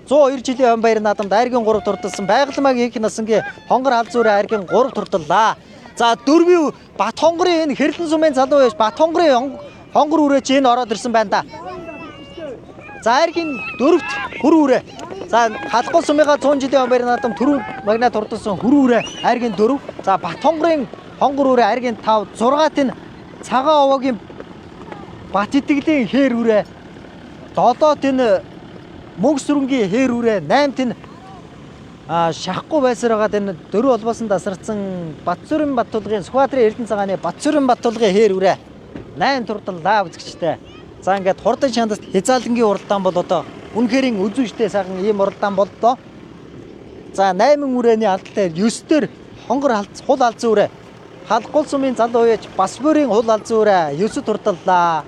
102 жилийн өн баяр наадамд айргийн 3 турдсан Баягалмагийн их насангийн хонгор алзан үрээ айргийн 3 турдаллаа. За дөрвийн Бат хонгорын энэ Хэрлэн сумын залуу байж Бат хонгорын хонгор үрээ ч энэ ороод ирсэн байна да. За айргийн 4-т хөрөө үрээ за Халхун сумынхаа 100 жилийн өн баяр наадам түрүү магнат турдсан хөрөө үрээ айргийн 4 за Бат хонгорын хонгор үрээ айргийн 5 6-т энэ цагаан овоогийн Бат итгэлийн хээр үрээ 7-т энэ мөнх сүрэнгийн хээр үрээ 8-т энэ шахахгүй байсараад энэ 4 олбоосон тасарсан Батцүрэн Баттулгын Сүхбаатарын Эрдэнэ цагааны Батцүрэн Баттулгын хээр үрээ 8 турдаллаа үзэгчтэй. За ингээд хурдан шандалт хязгаалангийн уралдаан бол одоо үнэхэрийн үзүүштэй сайхан ийм уралдаан боллоо. За 8 үрээний алдлаар 9 дээр хонгор хул алзан үрээ Халхун сумын залуу уяач бас бүрийн хул алзан үрээ 9 турдаллаа.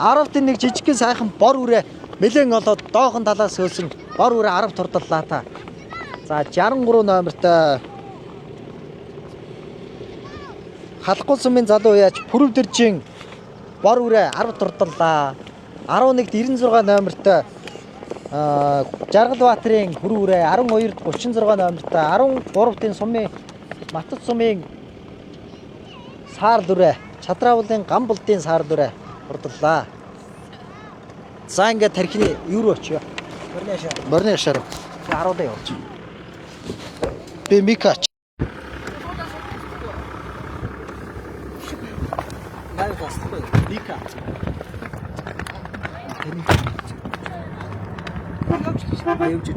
10-т нэг жижигхэн сайхан бор үрээ нэлээд олоод доохон талаас хөөсөн бор үрээ 10 турдаллаа та. За 63 номертой Халхун сумын залуу уяач Пүрэв дэржин бор үрээ 10 турдаллаа. 11-т 96 номертой Жаргалбаатарын хөрөө үрээ 12-т 36 номертой 13-т сумын Матц сумын саар дүрээ Чадраавлын Гамболдын саар дүрээ урдлаа. За ингээд тархины юу руу очив? Борны хашаар. 10 даа явуулчих. Би Микач. Наа тастай. Мика. Аюуч.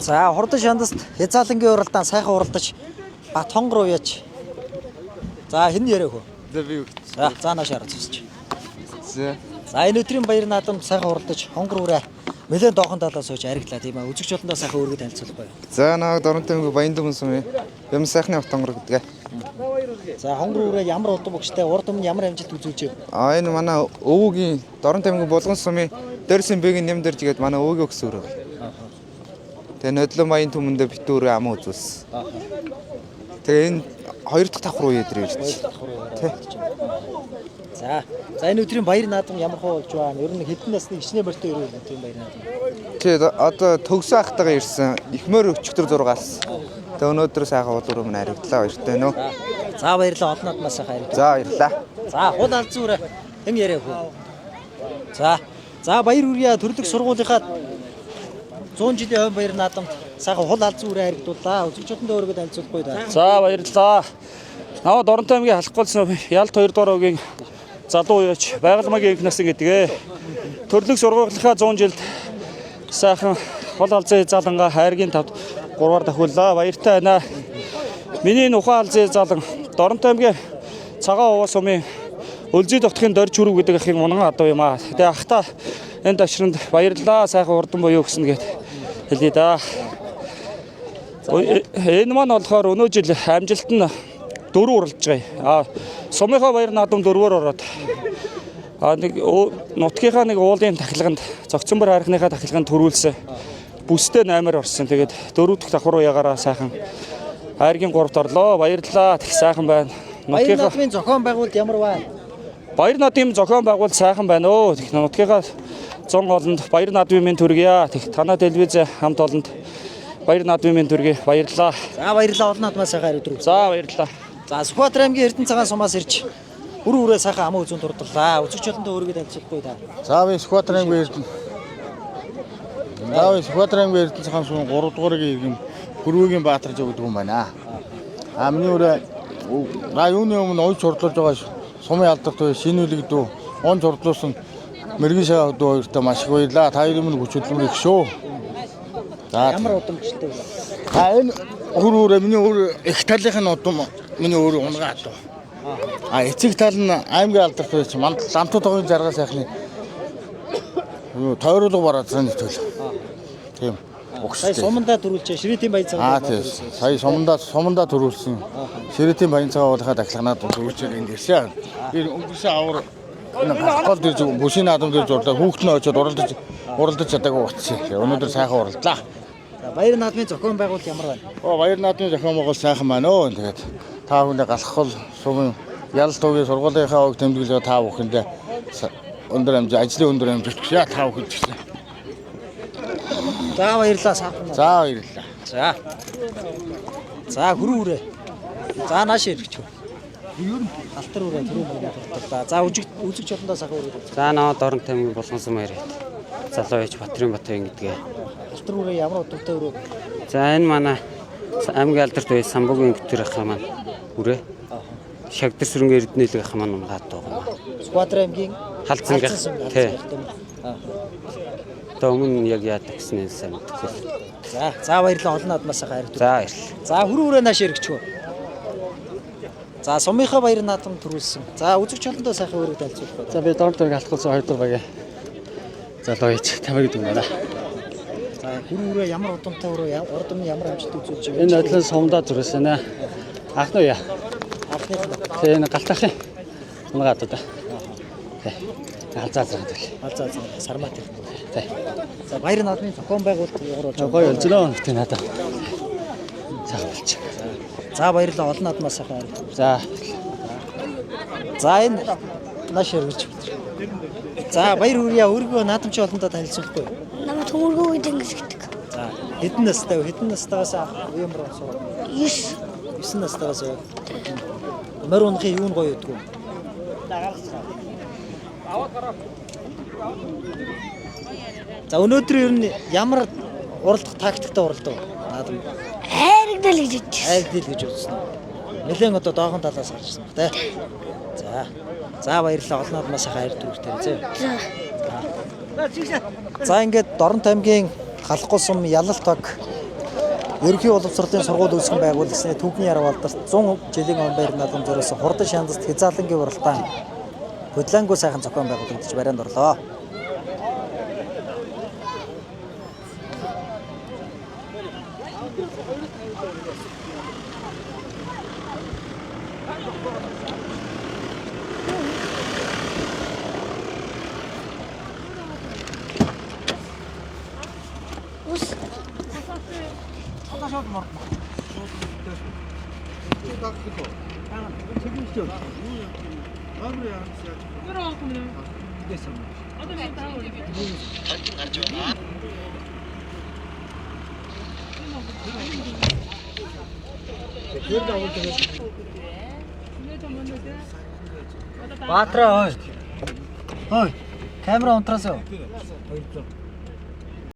За хурдан шандаст хязаалангийн уралдаан сайхан уралдаж Батхонг руу яж. За хэн яриах вэ?
За би юу.
За наашаар зүсч.
За.
За энэ өдрийн баяр наадамд сайхан уралдаж хонгороо нэлээд доохон талаас сууж ариглаа тийм ээ. Үзэгч болондоо сайхан өргөд танилцуулахгүй.
За наа доронтой баян дүн сүм юм сайхны автонгор гэдэг.
За хонгороо ямар удам өгчтэй урд өмнө ямар амжилт үзүүлж вэ?
Энэ манай өвөгийн доронтой булган сумын дөрсөн бэгийн нэм дэрж гээд манай өвөгийн өгсөн өрөө. Тэгээ нодлон баян түмэндээ битүүрээ ам үзүүлсэн. Тэгээ энэ хоёр дахь давхар уу ядрээ ирж.
За энэ өдрийн баяр наадам ямар хөө болж байна? Ер нь хэдэн насны хичнээн барьтай өрөө тийм баяр наадам.
Тэгээ одоо төгсөө ахтайгаа ирсэн. Ихмөр өчтөр 6-аас. Тэгээ өнөөдөр сайхан уул өрөө мань харигдлаа баяртай нөө.
За баярлалаа олон надмаас сайхан харигдлаа.
За баярлаа.
За хул алзан үрэ хэн яриах вэ? За баяр хүргье төрлөх сургуулийнхаа 100 жилийн хойно баяр наадамд сайхан хул алзан үрэ харигдууллаа. Үзэгчдөндөө өргөд танилцуулахгүй да.
За баярлалаа. Наваа Доронтой аймгийн халахгуулсан Ялт 2 дугаар өгийн залуу үеч байгалмаагийн их насны гэдгээ. Төрлөх сургуулийнхаа 100 жилд сайхан хол алзан залангаа хайргийн тавд 3-аар давхууллаа. Баяртай байна. Миний нухаан алзан залан Доронтой аймгийн цагаан уваа сумын Өлзий довтхын дорж хүрв гэдэг ахын мунган адуу юм аа. Тэгээ ахта энэ ташранд баярлалаа. Сайхан урдан буюу өгсөн гэд хэлье да. Энэ маань болохоор өнөө жил амжилт нь 4 уралдаж байгаа. Сумынхаа баяр наадам 4-оор ороод. Нэг нутгийнхаа нэг уулын тахилганд Зогцонбор хайрхныхаа тахилганд төрүүлсэн. Бүстэй 8-аар орсон. Тэгээд 4 дахь давхар руу ягаараа сайхан хайргийн 3-т орлоо. Баярлалаа. Тэг сайхан байна.
Баяр наадмын зохион байгуулалт ямар байна?
Баяр наадмын зохион байгуулалт сайхан байна өө. Тэг нутгийнхаа 100 олонд баяр наадмын төргийа. Тэг танаа телевиз хамт олонд баяр наадмын төргий баярлалаа.
За баярлалаа олон надмаас сайхан өдрөө.
За баярлалаа.
За Сүхбаатар аймгийн Эрдэнэ цагаан сумаас ирж өрөө сайхан амаа үзүүн дурдлаа. Үзэгч болондоо өргөд танилцуулахгүй да.
За би Сүхбаатар аймгийн Эрдэнэ цагаан сумын 3 дугааргийн иргэм Хөрвөгийн Баатар жоо гэдэг юм байна. Миний өрөө юуны өмнө ойч хурдлуулж байгаа сумын алдарт бай шинэ үлэгдүү он хурдлуулсан мэрэгэн шаа өдөө хоёртаа маш их баярлаа. Та хоёрын минь хүч хөдөлмөр их шүү. За
Ямар удамчтай вэ?
энэ хөрвөрөө миний өөр их талынхын удам миний өөр унгаа доо. Эцэг тал нь аймгийн алдарт байж ламтууд тогийн жаргал сайхны тойруулга бараад сайн төөл. Тийм.
Сая сумандаа төрүүлж Ширэтийн баян цагаан.
Тийм. Сая сумандаа төрүүлсэн. Ширэтийн баян цагаан уулынхаа дахилганаад төрүүлж ингэсэн. Тэр өнгөрсөн авар гол дээр бүшийн наадам дээр зурлаа. Хүүхдэн очиод уралдаж чадаагүй утсан. Өнөөдөр сайхан уралдлаа.
За баяр наадмын зохион байгуулалт ямар байна?
Баяр наадмын зохион байгуулалт сайхан байна өө. Тэгээд та бүхэндээ галаххал сумын Ялт туугийн сургуулийнхаа өг тэмдэглэж та бүхэндээ өндөр амжилт ажлын өндөр амжилт хүсье та бүхэнд гэсэн.
За баярлалаа сайхан.
За баярлалаа.
За хөрөө үрээ. За нааш ирчих. Алтар үрээ түрүү мөнгө дурдлаа. За үзэгч болондоо сайхан өргөд.
За наваа Доронтой аймгийн булган сум яриад. Залуу ээж Батрын Батбаян гэдгээ.
Алтар үрээ ямар удамтай өрөө?
За энэ манай аймгийн алдарт бай Самбогийн гүтэр ах маань үрээ. Шагдар сүрэнгийн эрдэнэлэг ах маань унгаад байгаа.
Сүхбаатар аймгийн
Халзан тий. Одоо өмнө яг яадаг гэснээр сайн мэдгүй.
За баярлалаа олон надмаас сайхан харигдав.
За баярлалаа.
За хөрөө үрээ нааш ирчихв. За сумынхаа баяр наадам төрүүлсэн. За үзэгч болондоо сайхан өргөд танилцуулах.
За би Доронтой аймгийн халахгуулсан 2 дугаар багийн залуу ээж Тамир гэдэг юм байна.
За хөрөө үрээ ямар удамтай өрөө урд өмнө ямар амжилт үзүүлж байгаа?
Энэ нодлон сумдаа зүрсэн ээ. Ах нь яа.
Анхны
Тэгээ энэ галтахын унгаад одоо. Алзаа заадаг.
Алзаа сармаа тех.
Тий.
За баяр наадмын зохион байгуулалт явуулж
Гоё болж байна гэдэг надад. Сайхан болчих.
За баярлалаа олон наадмаас сайхан.
За.
За энэ наш өргөж. За баяр хүрье өргөө наадамч олондоо танилцуулахгүй.
Намайг төмөргөө гэдэг ингэж гэдэг.
За хэдэн настайгаас юм руу суу. 9 настайгаас. Мөр унахын юу нь гоё өгдөг. За өнөөдөр ер нь ямар уралдах тактиктай уралдав? Наадам
Хайрагдал гэж бодчих.
айлдэл гэж үзсэн. Нэлээд одоо доогон талаас гарч ирсэн ба тий. За баярлалаа олон наадмаас хайр дүүртэй зэ. За ингээд Доронт аймгийн халахгүй сум ялалт баг ерөнхий боловсролын сургууль үүсгэн байгуулагдсны түүхний яруу алдарт 100 жилийн он байр наадам зориулсан хурдан шаандаст хязаалангийн уралдаан хөдлөөнгүй сайхан зохион байгуулагдаж барайнд орлоо. Баатраа ой. Камера унтраасаа.